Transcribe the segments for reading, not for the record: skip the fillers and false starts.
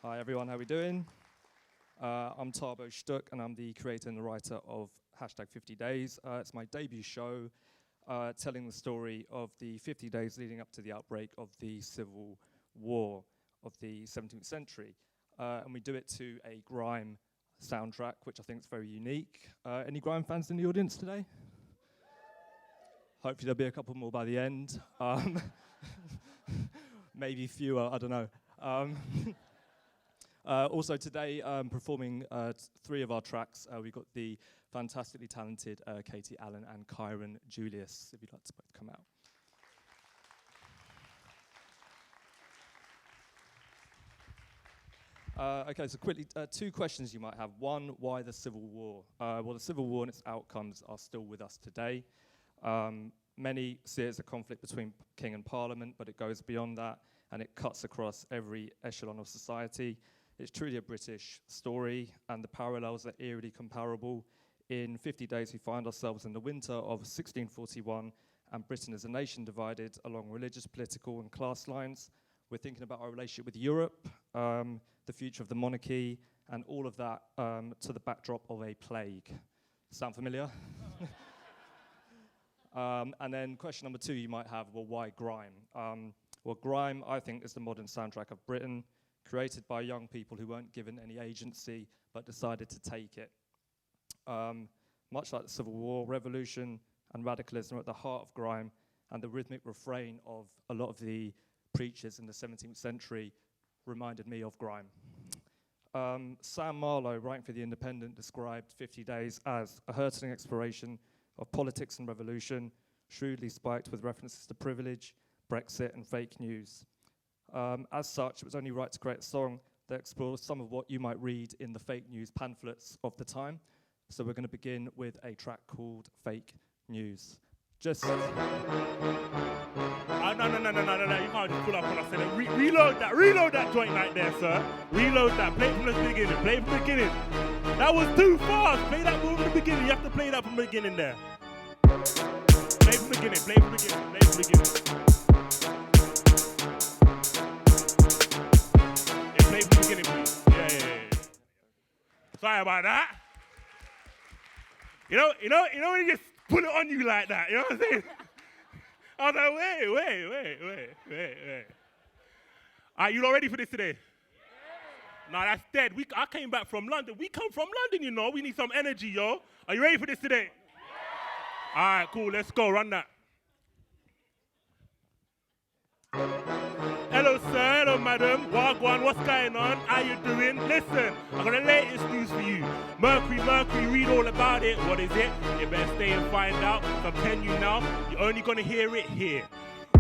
Hi everyone, how are we doing? I'm Thabo and I'm the creator and the writer of #50days. It's my debut show telling the story of the 50 days leading up to the outbreak of the Civil War of the 17th century. And we do it to a grime soundtrack, which I think is very unique. Any grime fans in the audience today? Hopefully there'll be a couple more by the end. Maybe fewer, I don't know. Also today, performing three of our tracks, we've got the fantastically talented Katie Allen and Kyron Julius, if you'd like to both come out. Okay, so quickly, two questions you might have. One, why the Civil War? Well, the Civil War and its outcomes are still with us today. Many see it as a conflict between king and parliament, but it goes beyond that, and it cuts across every echelon of society. It's truly a British story, and the parallels are eerily comparable. In 50 days, we find ourselves in the winter of 1641, and Britain is a nation divided along religious, political, and class lines. We're thinking about our relationship with Europe, the future of the monarchy, and all of that to the backdrop of a plague. Sound familiar? And then question number two you might have, well, why grime? Well, grime, I think, is the modern soundtrack of Britain, created by young people who weren't given any agency, but decided to take it. Much like the Civil War, revolution and radicalism are at the heart of grime, and the rhythmic refrain of a lot of the preachers in the 17th century reminded me of grime. Sam Marlowe, writing for The Independent, described 50 Days as a hurtling exploration of politics and revolution, shrewdly spiked with references to privilege, Brexit, and fake news. As such, it was only right to create a song that explores some of what you might read in the fake news pamphlets of the time. So we're going to begin with a track called Fake News. Just... No, you can't just pull up on us and reload that joint right there, sir. Reload that, play it from the beginning, That was too fast, play that from the beginning, you have to play that from the beginning there. Play from the beginning. Yeah, play from the beginning, please. Yeah. Sorry about that. You know when you just put it on you like that, you know what I'm saying? I was like, wait. All right, you all ready for this today? Yeah. Nah, that's dead. I came back from London. We come from London, you know. We need some energy, yo. Are you ready for this today? Yeah. All right, cool. Let's go. Run that. Hello, sir. Hello, madam. Wagwan, what's going on? How you doing? Listen, I got the latest news for you. Mercury, read all about it. What is it? You better stay and find out. I'm telling you now, you're only going to hear it here.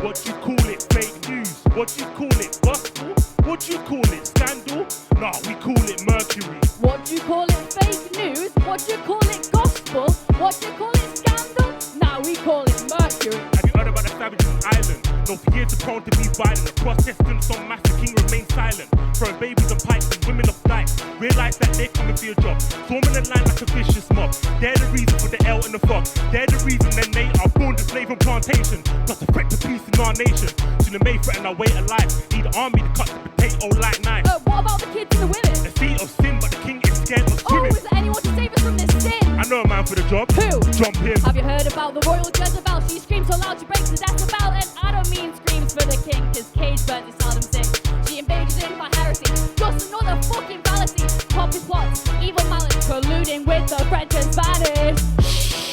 What you call it? Fake news. What you call it? Gospel? What you call it? Scandal? Nah, we call it Mercury. What you call it? Fake news? What you call it? Gospel? What you call it? Scandal? Nah, we call it Mercury. Have you heard about the Savages Island? No, for years are prone to be violent. Across distance, some master king remain silent. Throwing babies and pipes and women of life. Realize that they're coming for your job. Swarming the line like a vicious mob. They're the reason for the L and the fog. They're the reason that they are born to slave and plantation. Plus to threat to peace in our nation. Soon they may threaten our way of life. Need an army to cut the potato like knife. What about the kids and the women? The seat of sin, but the king is scared of swimming. Oh, is there anyone to save us from this sin? I know a man for the job. Who? Jump in. Have you heard about the royal Jezebel? She screams so loud she breaks the decibel. And I don't mean screams for the king, cause Cage burns his seldom sick. She engages in by heresy, just another fucking fallacy. Poppy plots, evil malice, colluding with the French and Spanish.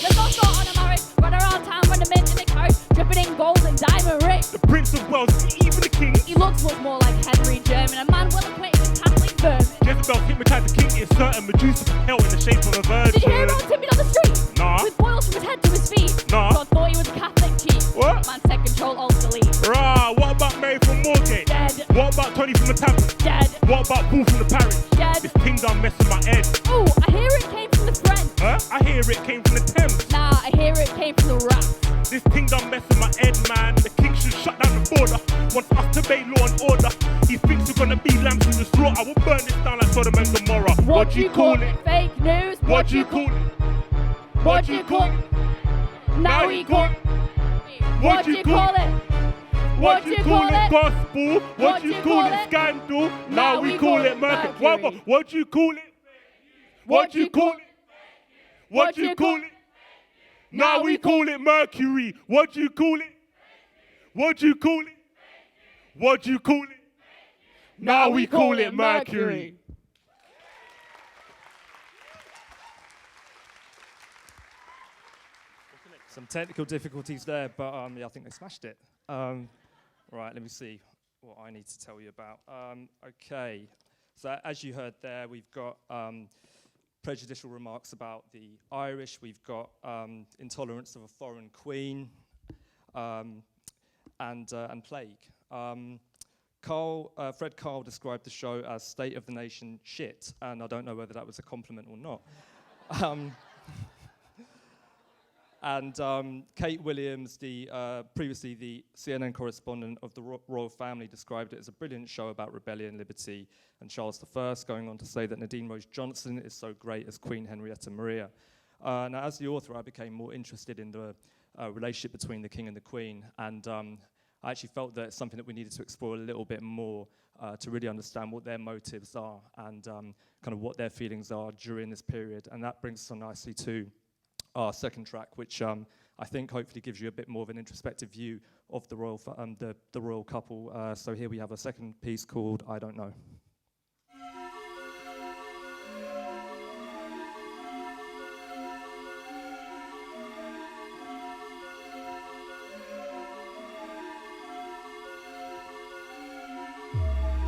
Let's not start on a marriage, run around town, run them in the carriage, dripping in gold and diamond rings. The Prince of Wales, even the king. He looks much more like Henry German, a man well acquainted with Catholic vermin. Jezebel hypnotized the king is certain, Medusa from hell in the shape of a virgin. Did you hear about Timmy on the street? Nah. With boils from his head to his feet. Nah. God thought he was a Catholic chief. What? Man said control, alt, delete. Rah, what about Mary from Moorgate? Dead. What about Tony from the Tavern? Dead. What about Paul from the parish? Dead. This thing done mess with my head. Ooh, I hear it came from the French. Huh? I hear it came from the Thames. Nah, I hear it came from the rap. This thing done mess with my head, man. The king should shut down the border. Wants us to obey law and order. He thinks we're gonna be lambs in the slaughter. I will burn this down like Sodom and Gomorrah. What you call it? Fake news? What you call it? What you call it? Now we call it. What you call it? What you call it gospel? What you call it scandal? Now we call it Mercury. One more. What you call it? What you call it? What you call it? Now we call it Mercury. What you call it? What you call it? What you call it? Now we call it Mercury. Some technical difficulties there, but yeah, I think they smashed it. Right, let me see what I need to tell you about. Okay, so as you heard there, we've got prejudicial remarks about the Irish. We've got intolerance of a foreign queen, and plague. Fred Karl described the show as State of the Nation shit, and I don't know whether that was a compliment or not. And Kate Williams, previously the CNN correspondent of the royal family, described it as a brilliant show about rebellion, liberty, and Charles I, going on to say that Nadine Rose Johnson is so great as Queen Henrietta Maria. Now, as the author, I became more interested in the relationship between the King and the Queen, and I actually felt that it's something that we needed to explore a little bit more to really understand what their motives are and kind of what their feelings are during this period. And that brings us on nicely to our second track, which I think hopefully gives you a bit more of an introspective view of the royal couple. So here we have a second piece called I Don't Know.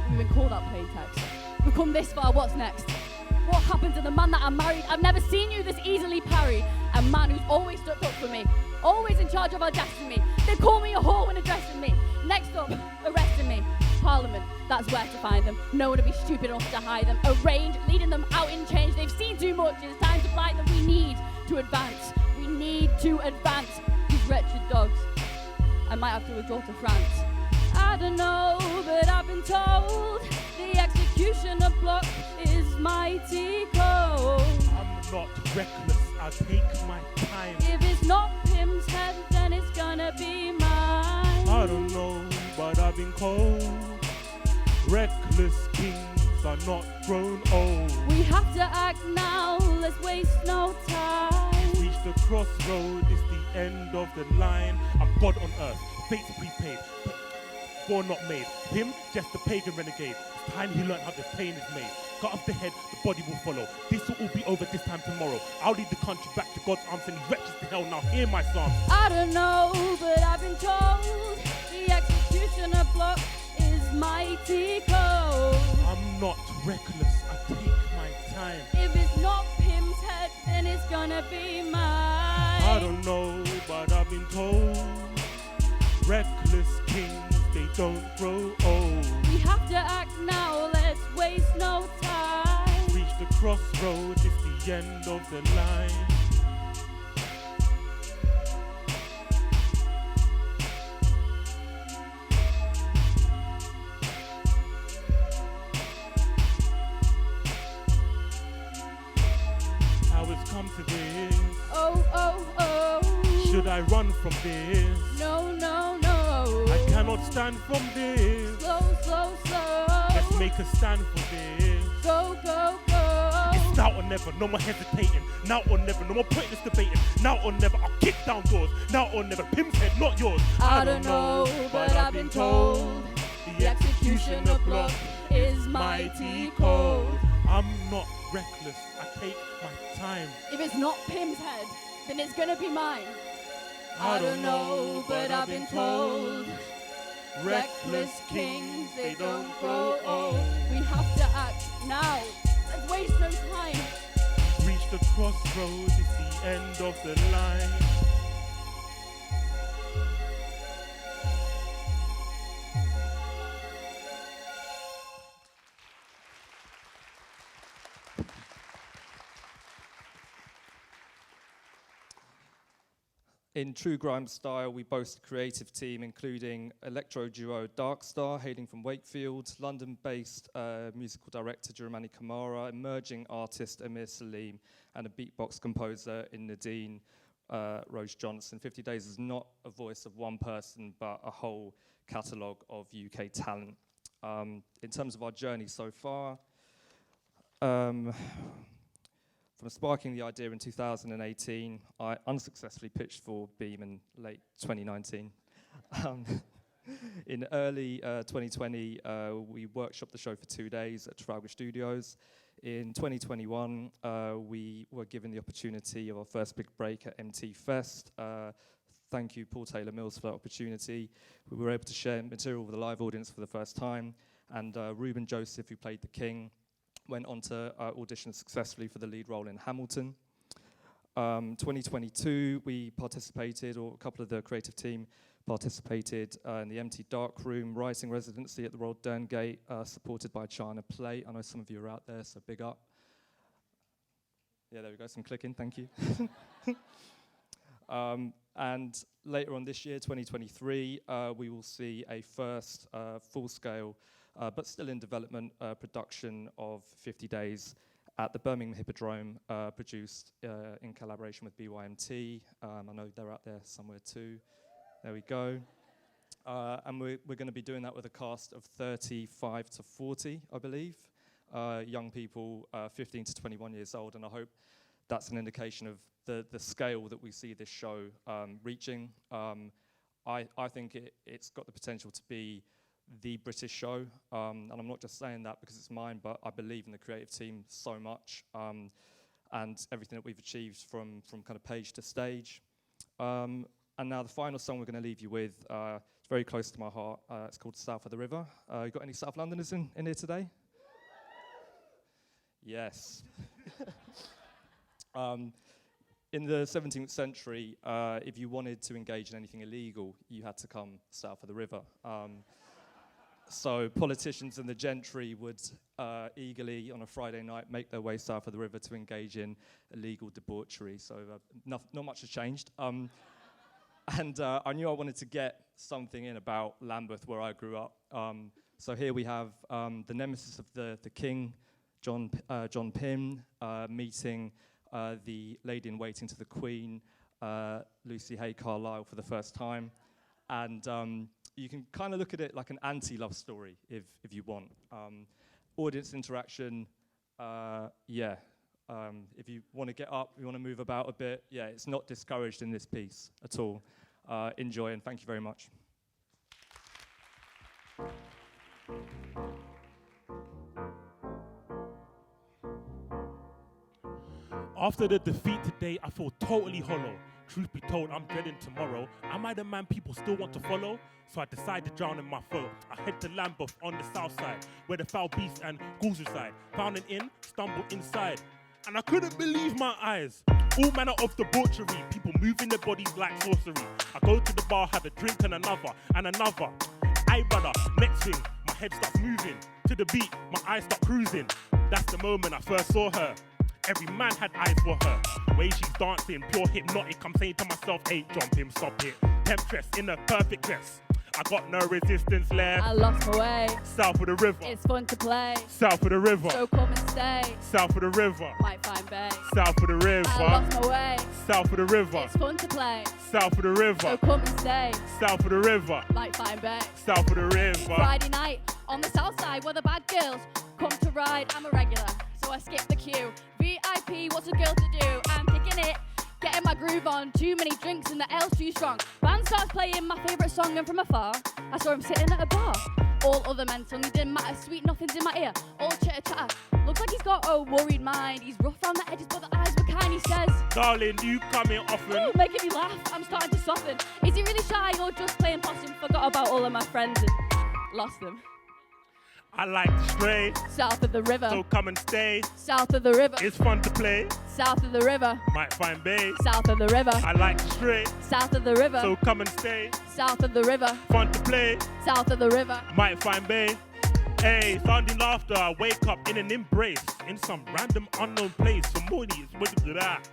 We've been called out plain text. We've come this far, what's next? What happened to the man that I married? I've never seen you this easily parry. A man who's always stuck up for me, always in charge of our destiny. They call me a whore when addressing me. Next up, arresting me. Parliament, that's where to find them. No one would be stupid enough to hide them. Arrange, leading them out in change. They've seen too much, it's time to blight them. We need to advance. We need to advance. These wretched dogs. I might have to withdraw to France. I don't know, but I've been told the executioner block is mighty cold. I'm not reckless, I'll take my time. If it's not Pim's head, then it's gonna be mine. I don't know, but I've been cold. Reckless kings are not grown old. We have to act now, let's waste no time. Reach the crossroad, it's the end of the line. I'm God on earth, fate's prepaid, born not made. Him, just a pagan renegade. It's time he learned how the pain is made. Cut off the head, the body will follow. This will all be over this time tomorrow. I'll lead the country back to God's arms and he wretches to hell. Now hear my psalm. I don't know, but I've been told the executioner block is mighty cold. I'm not reckless, I take my time. If it's not Pim's head, then it's gonna be mine. I don't know, but I've been told reckless kings, they don't grow old. We have to act now, let's waste no time. Reach the crossroad, it's the end of the line. How it's come to this? Oh, oh, oh. Should I run from this? No, no, no. I cannot stand from this. Slow, slow, slow. Let's make a stand for this. Go, go, go. It's now or never, no more hesitating. Now or never, no more pointless debating. Now or never, I'll kick down doors. Now or never, Pim's head, not yours. I don't know, but I've been told the executioner block is mighty cold. I'm not reckless, I take my time. If it's not Pim's head, then it's gonna be mine. I don't know, but I've been told reckless kings, they don't grow old. We have to act now, let's waste no time. Reach the crossroads, it's the end of the line. In true grime style, we boast a creative team including electro duo Darkstar, hailing from Wakefield, London-based musical director Jeremani Kamara, emerging artist Amir Salim, and a beatbox composer in Nadine Rose Johnson. 50 Days is not a voice of one person, but a whole catalogue of UK talent. In terms of our journey so far, from sparking the idea in 2018, I unsuccessfully pitched for Beam in late 2019. In early 2020, we workshopped the show for 2 days at Trafalgar Studios. In 2021, we were given the opportunity of our first big break at MT Fest. Thank you, Paul Taylor Mills, for that opportunity. We were able to share material with a live audience for the first time, and Ruben Joseph, who played the King, went on to audition successfully for the lead role in Hamilton. 2022, we participated, or a couple of the creative team participated in the MT Darkroom writing residency at the Royal Derngate, supported by China Play. I know some of you are out there, so big up. Yeah, there we go, some clicking, thank you. And later on this year, 2023, we will see a first full-scale, but still in development, production of 50 Days at the Birmingham Hippodrome, produced in collaboration with BYMT. I know they're out there somewhere too. There we go. And we're going to be doing that with a cast of 35 to 40, I believe, young people, 15 to 21 years old, and I hope that's an indication of the scale that we see this show reaching. I think it's got the potential to be the British show, and I'm not just saying that because it's mine, but I believe in the creative team so much, and everything that we've achieved from kind of page to stage. And now the final song we're going to leave you with, it's very close to my heart. It's called South of the River. You got any South Londoners in here today? Yes. In the 17th century, if you wanted to engage in anything illegal, you had to come south of the river. So politicians and the gentry would eagerly, on a Friday night, make their way south of the river to engage in illegal debauchery. So not much has changed. And I knew I wanted to get something in about Lambeth, where I grew up. So here we have the nemesis of the king, John Pym, meeting the lady-in-waiting to the Queen, Lucy Hay Carlisle, for the first time. And you can kind of look at it like an anti-love story, if you want. Audience interaction, yeah. If you want to get up, you want to move about a bit, yeah, it's not discouraged in this piece at all. Enjoy, and thank you very much. After the defeat today, I feel totally hollow. Truth be told, I'm dreading tomorrow. Am I the man people still want to follow? So I decide to drown in my foe. I head to Lambeth on the south side, where the foul beasts and ghouls reside. Found an inn, stumbled inside, and I couldn't believe my eyes. All manner of debauchery, people moving their bodies like sorcery. I go to the bar, have a drink and another. Aye brother, next thing, my head starts moving. To the beat, my eyes start cruising. That's the moment I first saw her. Every man had eyes for her. Way she's dancing, pure hypnotic. I'm saying to myself, hey, jump him, stop it. Temptress in a perfect dress. I got no resistance left. I lost my way. South of the river. It's fun to play. South of the river. So come and stay. South of the river. Might find bay. South of the river. I lost my way. South of the river. It's fun to play. South of the river. So come and stay. South of the river. Might find bay. South of the river. Friday night on the south side where the bad girls come to ride. I'm a regular, so I skip the queue. VIP, what's a girl to do? I'm kicking it, getting my groove on. Too many drinks and the L's too strong. Band starts playing my favourite song, and from afar I saw him sitting at a bar. All other men suddenly didn't matter. Sweet nothings in my ear, all chitter chatter. Looks like he's got a worried mind. He's rough around the edges, but the eyes were kind. He says, darling, do you come here often? ooh, making me laugh. I'm starting to soften. Is he really shy or just playing possum? Forgot about all of my friends and lost them. I like to stray. South of the river. So come and stay. South of the river. It's fun to play. South of the river. Might find bay. South of the river. I like to stray. South of the river. So come and stay. South of the river. Fun to play. South of the river. Might find bay. Hey, sounding laughter. I wake up in an embrace in some random unknown place. Some morning is that.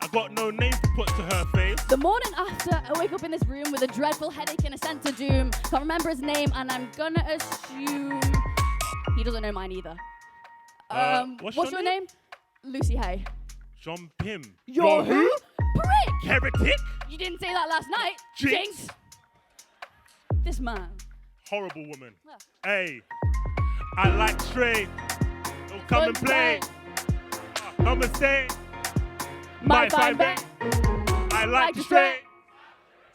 I got no name to put to her face. The morning after, I wake up in this room with a dreadful headache and a sense of doom. Can't remember his name, and I'm gonna assume he doesn't know mine either. What's your name? Lucy Hay. John Pym. You're who? Prick! Heretic? You didn't say that last night. Jinx. This man Horrible woman. Yeah. Hey, I like straight. Don't come and play. Come and stay. Might find bae. I like to stray.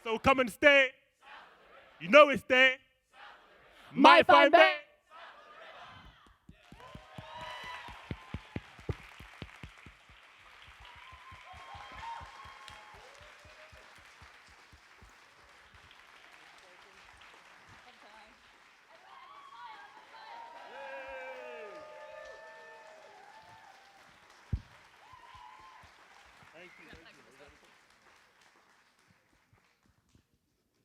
So come and stay. You know it's there. Might find bae.